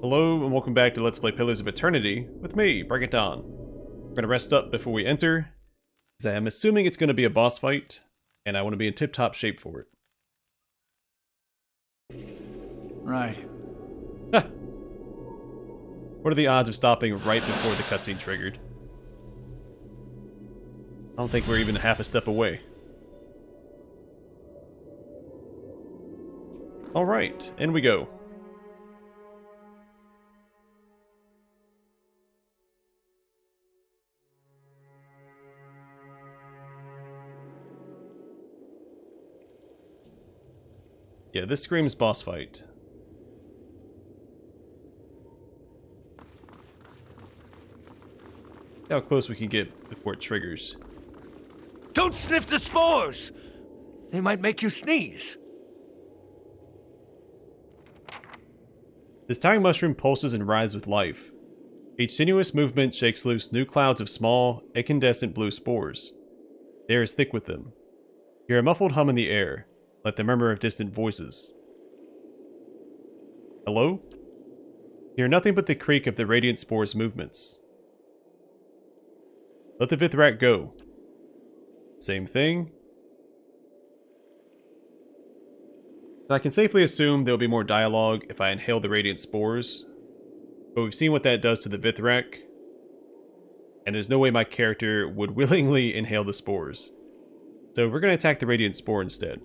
Hello and welcome back to Let's Play Pillars of Eternity with me, Break It Down. We're going to rest up before we enter, as I'm assuming it's going to be a boss fight, and I want to be in tip-top shape for it. Right. What are the odds of stopping right before the cutscene triggered? I don't think we're even half a step away. Alright, in we go. Yeah, this screams boss fight. See how close we can get before it triggers. Don't sniff the spores! They might make you sneeze. This tiny mushroom pulses and writhes with life. Each sinuous movement shakes loose new clouds of small, incandescent blue spores. The air is thick with them. Hear a muffled hum in the air, like the murmur of distant voices. Hello? Hear nothing but the creak of the radiant spore's movements. Let the vithrack go. Same thing. I can safely assume there will be more dialogue if I inhale the radiant spores, but we've seen what that does to the vithrack, and there's no way my character would willingly inhale the spores. So we're going to attack the radiant spore instead.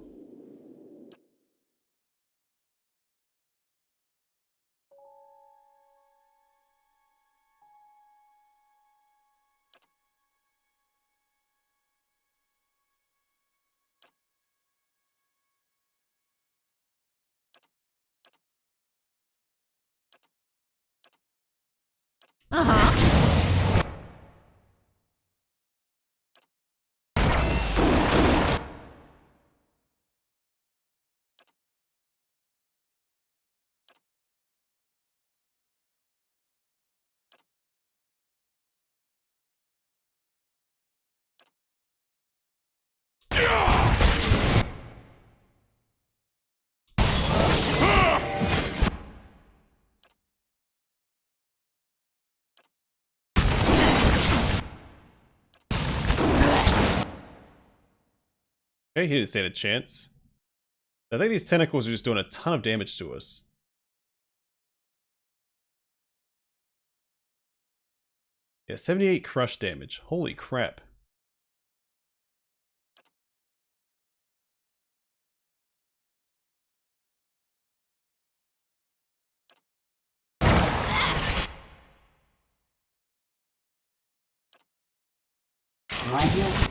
Okay, he didn't stand a chance. I think these tentacles are just doing a ton of damage to us. Yeah, 78 crush damage. Holy crap. Right here.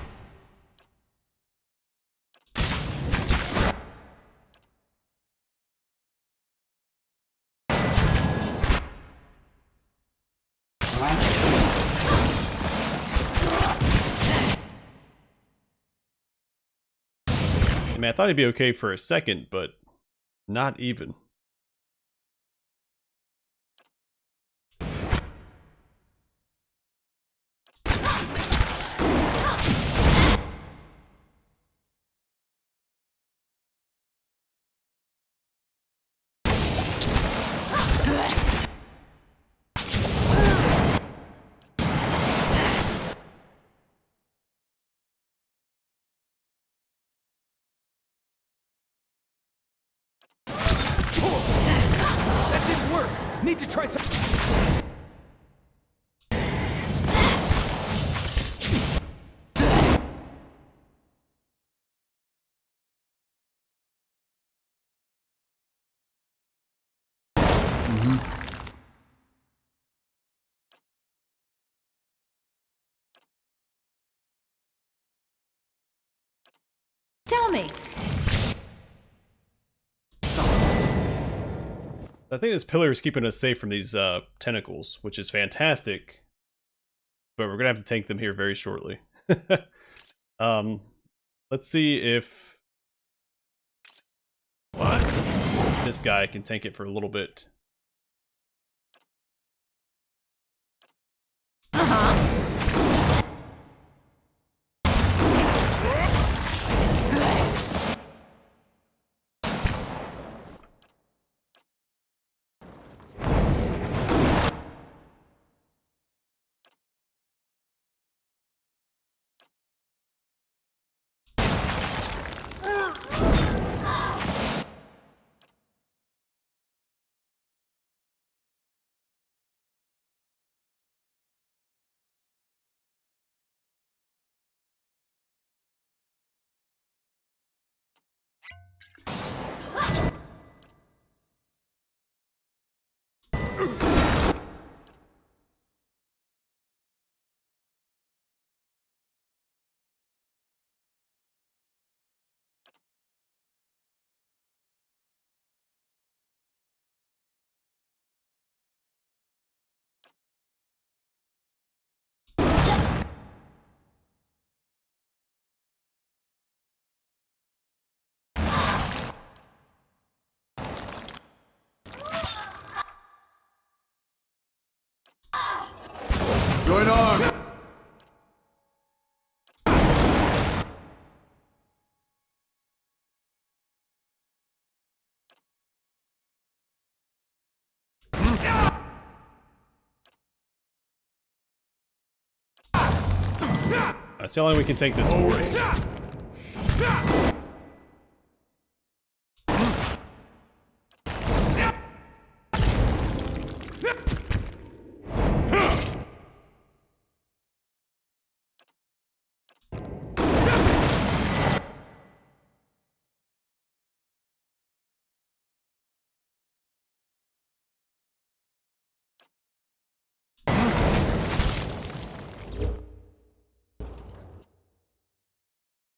I mean, I thought he'd be okay for a second, but not even. That didn't work! Need to try some... Tell me. I think this pillar is keeping us safe from these tentacles, which is fantastic. But we're gonna have to tank them here very shortly. Let's see if this guy can tank it for a little bit. Join arm! That's the only way we can take this forward.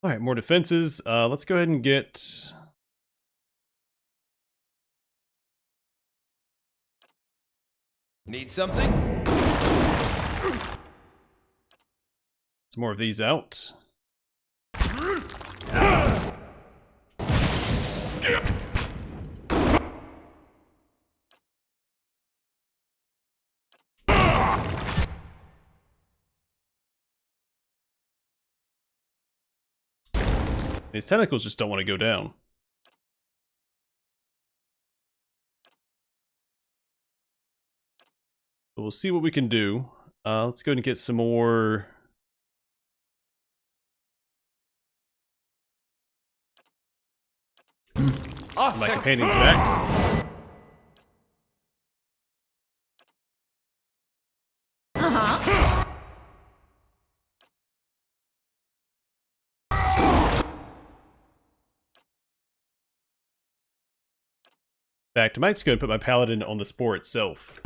Alright, more defenses. Let's go ahead and get... Need something? some more of these out. These tentacles just don't want to go down. But we'll see what we can do. Let's go ahead and get some more... My companion's back. In fact, I might just go and put my paladin on the spore itself.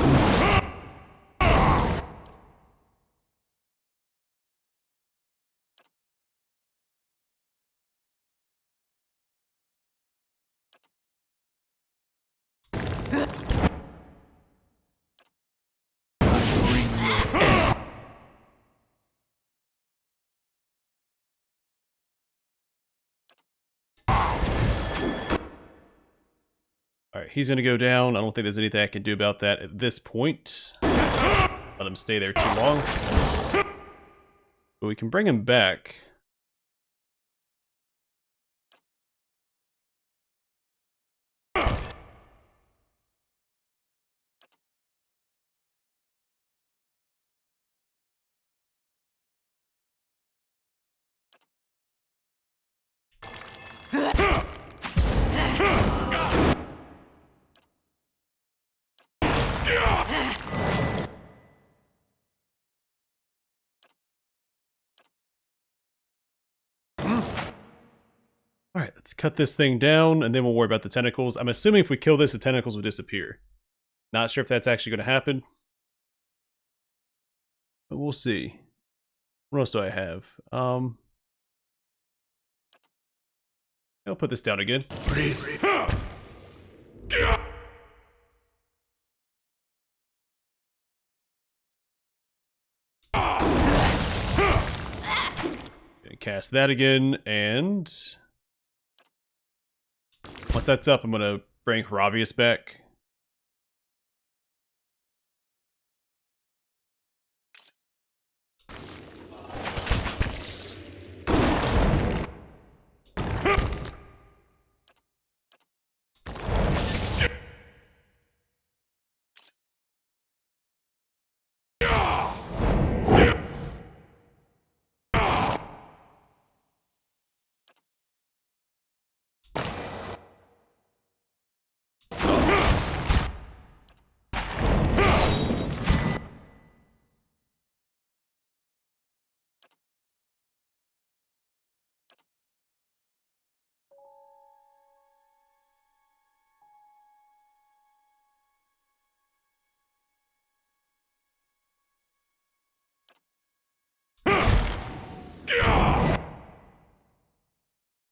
Alright, he's gonna go down. I don't think there's anything I can do about that at this point. Let him stay there too long. But we can bring him back. Alright, let's cut this thing down, and then we'll worry about the tentacles. I'm assuming if we kill this, the tentacles will disappear. Not sure if that's actually going to happen. But we'll see. What else do I have? I'll put this down again. Gonna cast that again, and... once that's up, I'm gonna bring Haravius back.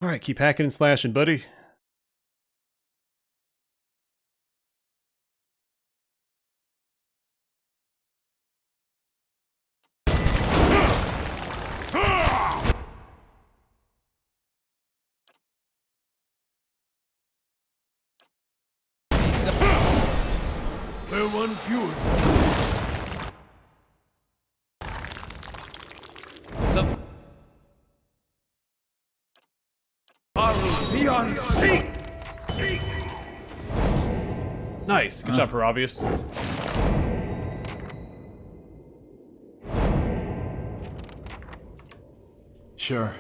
Alright, keep hacking and slashing, buddy. We're one fewer. The beyond sea. Nice. Good job, Haravius. Sure.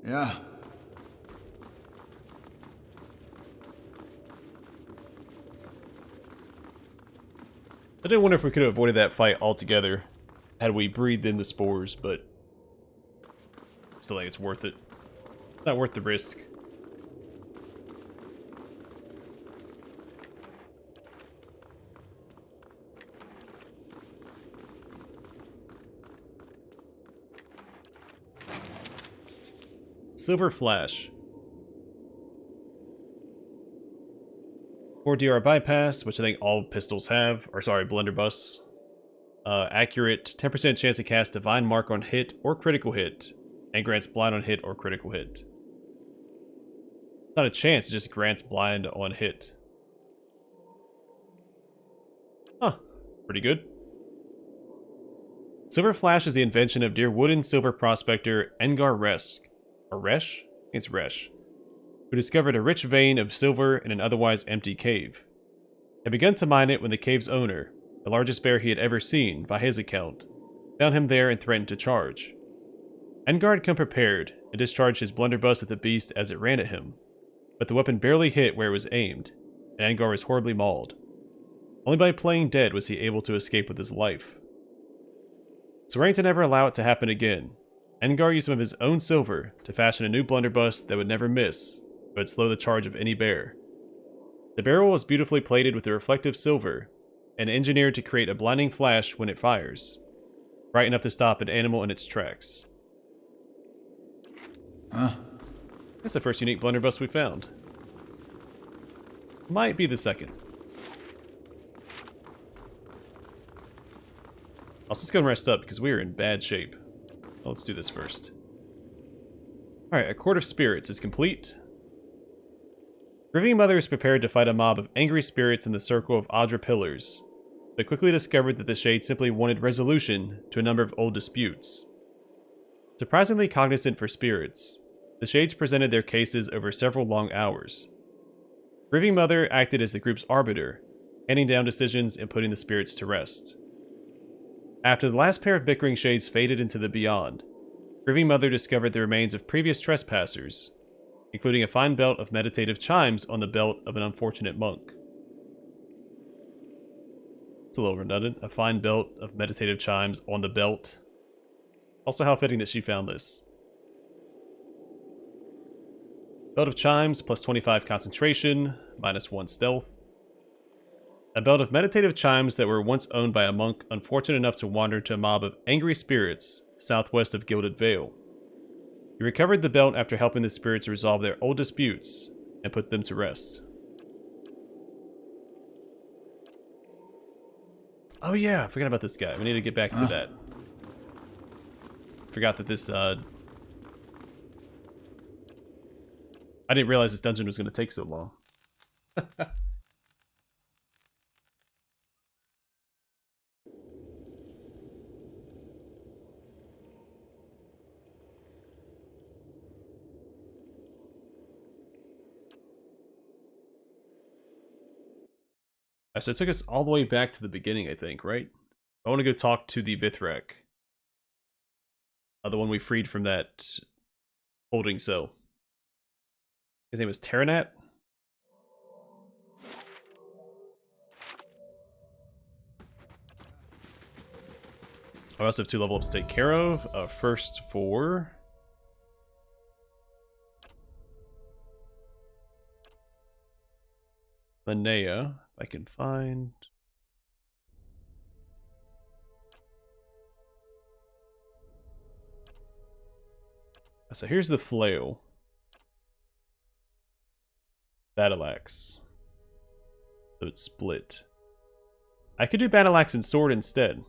Yeah. I did wonder if we could have avoided that fight altogether had we breathed in the spores, but still think it's worth it. It's not worth the risk. Silver Flash. 4 DR bypass, which I think all pistols have, or sorry, blunderbuss. Accurate, 10% chance to cast Divine Mark on hit or critical hit, and grants blind on hit or critical hit. It's not a chance, it just grants blind on hit. Huh, pretty good. Silver Flash is the invention of dear wooden silver prospector Engar Resk. Or Resh? It's Resh. Who discovered a rich vein of silver in an otherwise empty cave. Had begun to mine it when the cave's owner, the largest bear he had ever seen, by his account, found him there and threatened to charge. Engar had come prepared, and discharged his blunderbuss at the beast as it ran at him, but the weapon barely hit where it was aimed, and Engar was horribly mauled. Only by playing dead was he able to escape with his life. Swearing to never allow it to happen again, Engar used some of his own silver to fashion a new blunderbuss that would never miss, but would slow the charge of any bear. The barrel was beautifully plated with the reflective silver, and engineered to create a blinding flash when it fires, bright enough to stop an animal in its tracks. Huh? That's the first unique blunderbuss we found. Might be the second. Also, let's go and rest up because we are in bad shape. Well, let's do this first. Alright, a Court of Spirits is complete. Grieving Mother is prepared to fight a mob of angry spirits in the circle of Audra Pillars, but quickly discovered that the Shade simply wanted resolution to a number of old disputes. Surprisingly cognizant for spirits, the Shades presented their cases over several long hours. Grieving Mother acted as the group's arbiter, handing down decisions and putting the spirits to rest. After the last pair of bickering Shades faded into the beyond, Grieving Mother discovered the remains of previous trespassers, including a fine belt of meditative chimes on the belt of an unfortunate monk. It's a little redundant. A fine belt of meditative chimes on the belt. Also, how fitting that she found this. Belt of chimes, plus 25 concentration, minus 1 stealth. A belt of meditative chimes that were once owned by a monk unfortunate enough to wander to a mob of angry spirits southwest of Gilded Vale. He recovered the belt after helping the spirits resolve their old disputes and put them to rest. Oh yeah, I forgot about this guy. We need to get back to that. Forgot that this, I didn't realize this dungeon was going to take so long. So it took us all the way back to the beginning, I think, right? I want to go talk to the Vithrack. The one we freed from that holding cell. His name is Terranat? I also have 2 level ups to take care of. First for Linnea, if I can find. So here's the flail. Battle axe. So it's split. I could do battle axe and sword instead.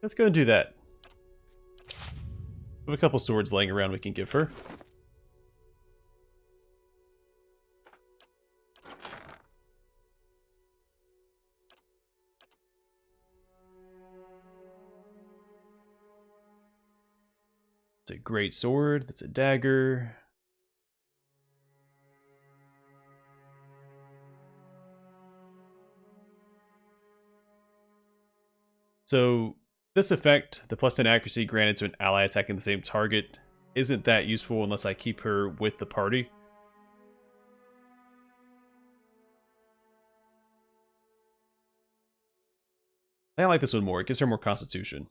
Let's go and do that. We have a couple swords laying around we can give her. It's a great sword. That's a dagger. So this effect, the +10 accuracy granted to an ally attacking the same target, isn't that useful unless I keep her with the party. I like this one more. It gives her more constitution.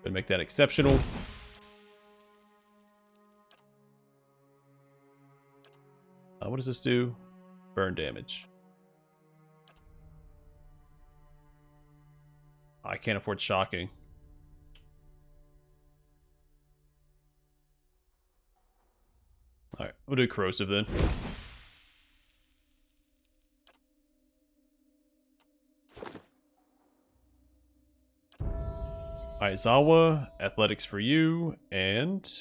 Gonna make that exceptional. What does this do? Burn damage. I can't afford shocking. Alright, we'll do corrosive then. Alright, Zawa, athletics for you, and...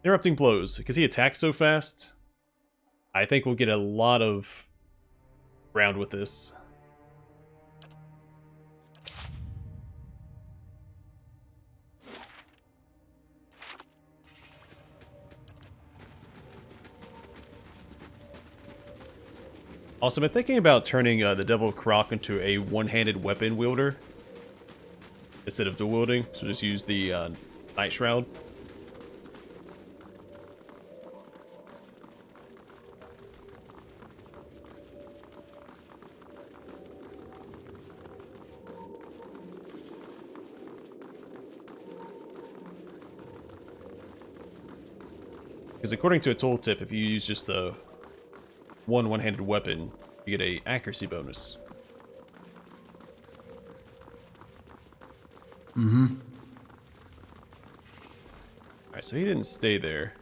interrupting blows. Because he attacks so fast, I think we'll get a lot of round with this. Also, I've been thinking about turning the Devil of Croc into a one-handed weapon wielder instead of dual wielding, so just use the Night Shroud. Because according to a tooltip, if you use just the one-handed weapon, you get a accuracy bonus. Mm-hmm. Alright, so he didn't stay there.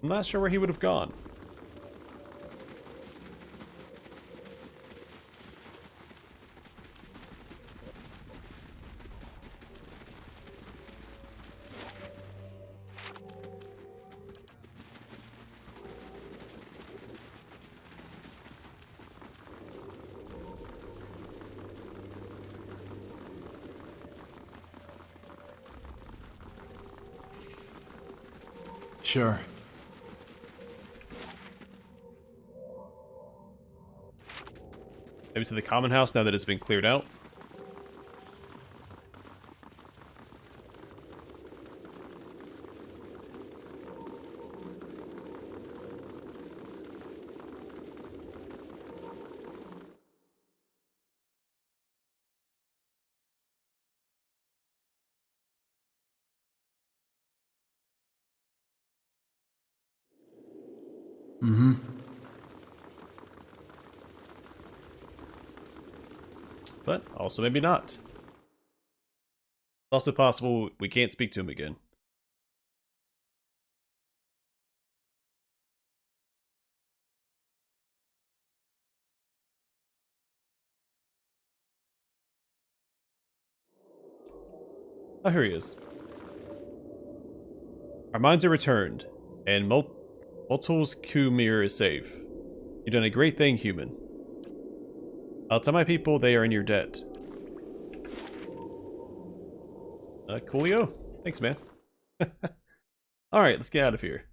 I'm not sure where he would have gone. Sure. Maybe to the common house now that it's been cleared out. Mm-hmm. But also maybe not. It's also possible we can't speak to him again. Oh, here he is. Our minds are returned, and Multul's Kumir is safe. You've done a great thing, human. I'll tell my people they are in your debt. Coolio? Thanks, man. Alright, let's get out of here.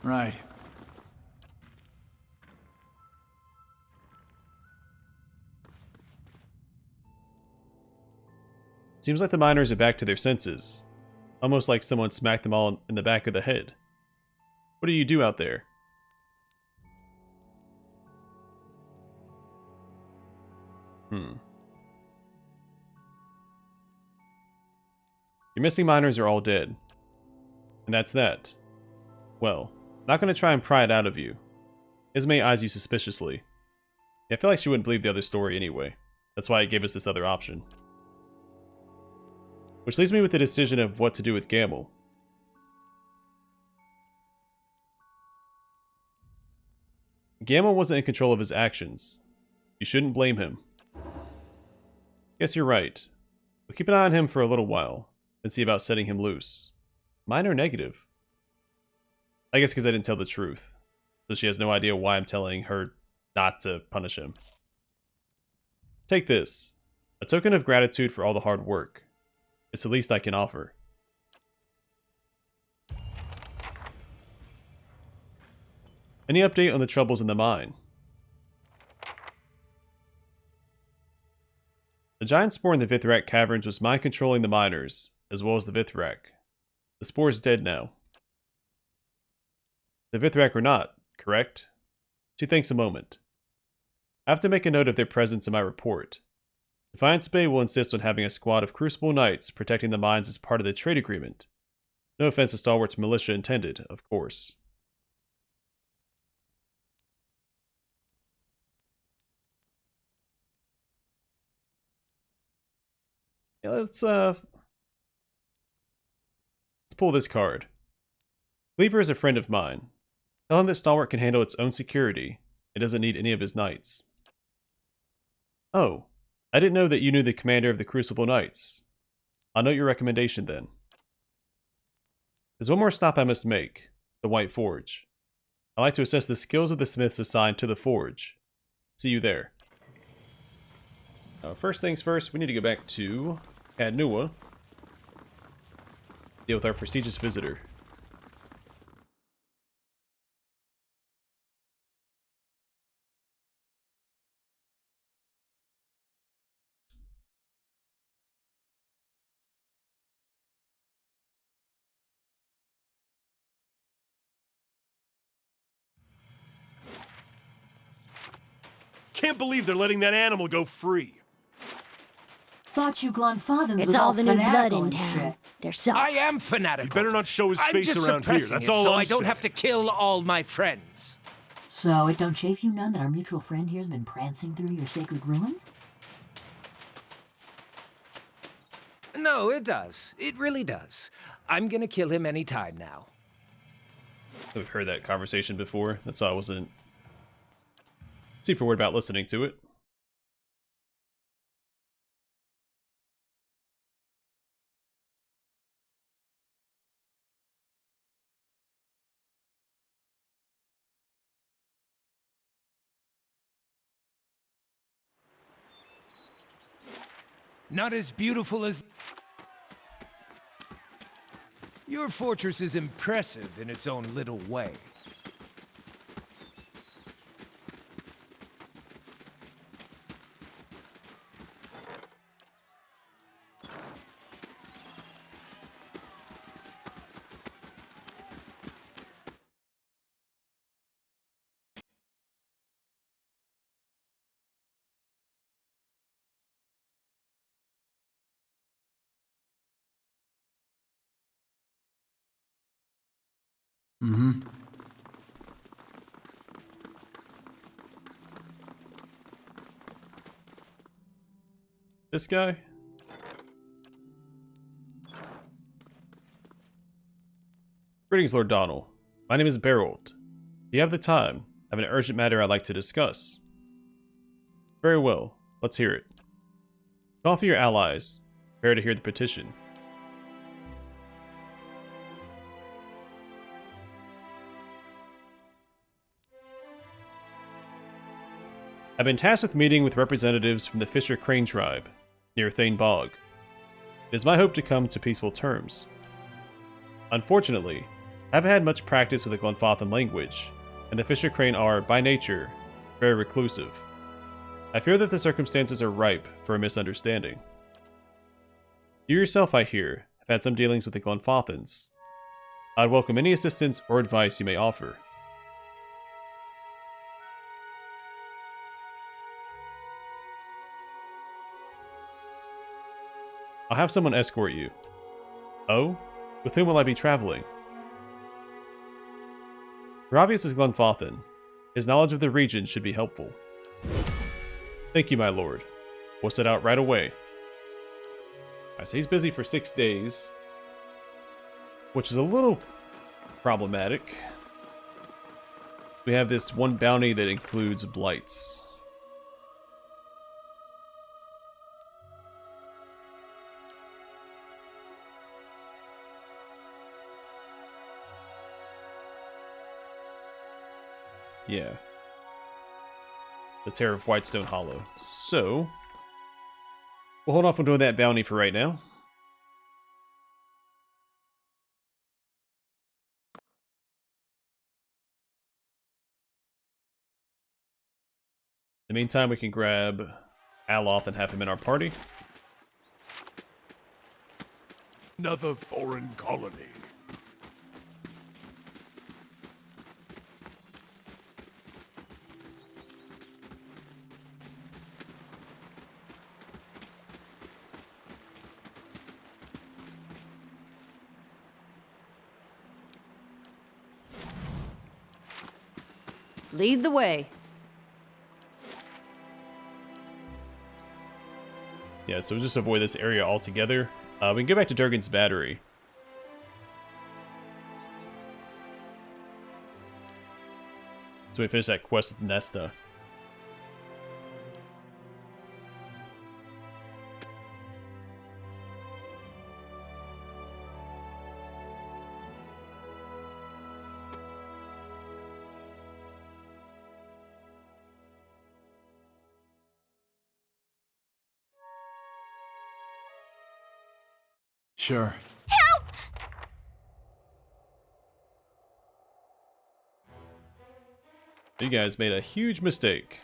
Right. Seems like the miners are back to their senses. Almost like someone smacked them all in the back of the head. What do you do out there? Your missing miners are all dead. And that's that. Well, not gonna try and pry it out of you. Ismay eyes you suspiciously. Yeah, I feel like she wouldn't believe the other story anyway. That's why it gave us this other option. Which leaves me with the decision of what to do with Gamble. Gamble wasn't in control of his actions. You shouldn't blame him. Guess you're right. We'll keep an eye on him for a little while, then see about setting him loose. Mine are negative. I guess because I didn't tell the truth. So she has no idea why I'm telling her not to punish him. Take this. A token of gratitude for all the hard work. It's the least I can offer. Any update on the troubles in the mine? The giant spore in the Vithrack caverns was mind controlling the miners, as well as the Vithrack. The spore's dead now. The Vithrack were not, correct? She thinks a moment. I have to make a note of their presence in my report. Defiance Bay will insist on having a squad of Crucible Knights protecting the mines as part of the trade agreement. No offense to Stalwart's militia intended, of course. Yeah, let's pull this card. Cleaver is a friend of mine. Tell him that Stalwart can handle its own security. It doesn't need any of his knights. Oh, I didn't know that you knew the commander of the Crucible Knights. I'll note your recommendation then. There's one more stop I must make. The White Forge. I like to assess the skills of the smiths assigned to the forge. See you there. First things first, we need to go back to Adnua. Deal with our prestigious visitor. Can't believe they're letting that animal go free. Thought you Glonfathans It's was all the new blood fanatical in and town. shit. They're soft. I am fanatical. You better not show his I'm face just around here. suppressing That's it all so I'm I don't saying. have to kill all my friends. So it don't chafe you none that our mutual friend here's been prancing through your sacred ruins? No, it does. It really does. I'm gonna kill him any time now. We've heard that conversation before. That's why I wasn't super worried about listening to it. Not as beautiful as... Your fortress is impressive in its own little way. Mm-hmm. This guy? Greetings, Lord Donald. My name is Berold. Do you have the time? I have an urgent matter I'd like to discuss. Very well. Let's hear it. Call for your allies. Prepare to hear the petition. I've been tasked with meeting with representatives from the Fisher Crane tribe, near Thane Bog. It is my hope to come to peaceful terms. Unfortunately, I haven't had much practice with the Glenfathan language, and the Fisher Crane are, by nature, very reclusive. I fear that the circumstances are ripe for a misunderstanding. You yourself, I hear, have had some dealings with the Glenfathans. I'd welcome any assistance or advice you may offer. I'll have someone escort you. Oh? With whom will I be traveling? Ravius is Glenfathan. His knowledge of the region should be helpful. Thank you, my lord. We'll set out right away. Alright, so he's busy for 6 days, which is a little problematic. We have this one bounty that includes blights. Yeah. The Terror of Whitestone Hollow. So, we'll hold off on doing that bounty for right now. In the meantime, we can grab Aloth and have him in our party. Another foreign colony. Lead the way. Yeah, so we'll just avoid this area altogether. We can go back to Durgan's battery. So we finish that quest with Nesta. Sure. You guys made a huge mistake.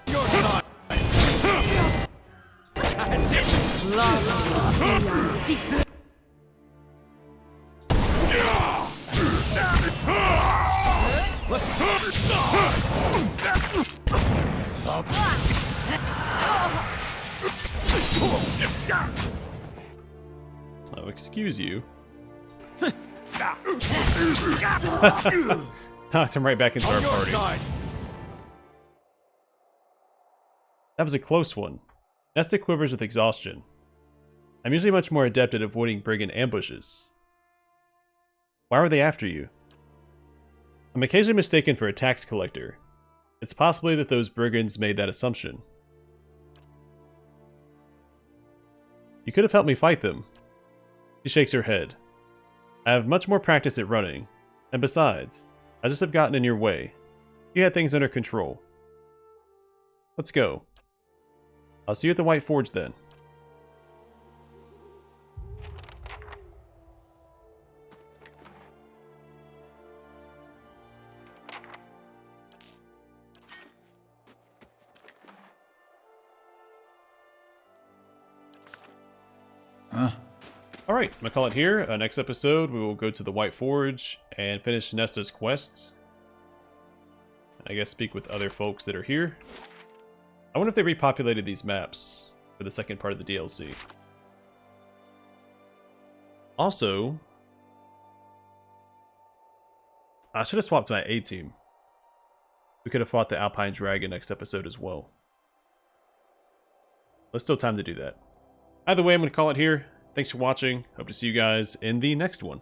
Your side. Oh, excuse you. Knocked him right back into our party. That was a close one. Nesta quivers with exhaustion. I'm usually much more adept at avoiding brigand ambushes. Why were they after you? I'm occasionally mistaken for a tax collector. It's possibly that those brigands made that assumption. You could have helped me fight them. She shakes her head. I have much more practice at running, and besides, I just have gotten in your way. You had things under control. Let's go. I'll see you at the White Forge then. Huh? Alright, I'm going to call it here. Next episode, we will go to the White Forge and finish Nesta's quest. And I guess speak with other folks that are here. I wonder if they repopulated these maps for the second part of the DLC. Also, I should have swapped my A-team. We could have fought the Alpine Dragon next episode as well. There's still time to do that. Either way, I'm going to call it here. Thanks for watching. Hope to see you guys in the next one.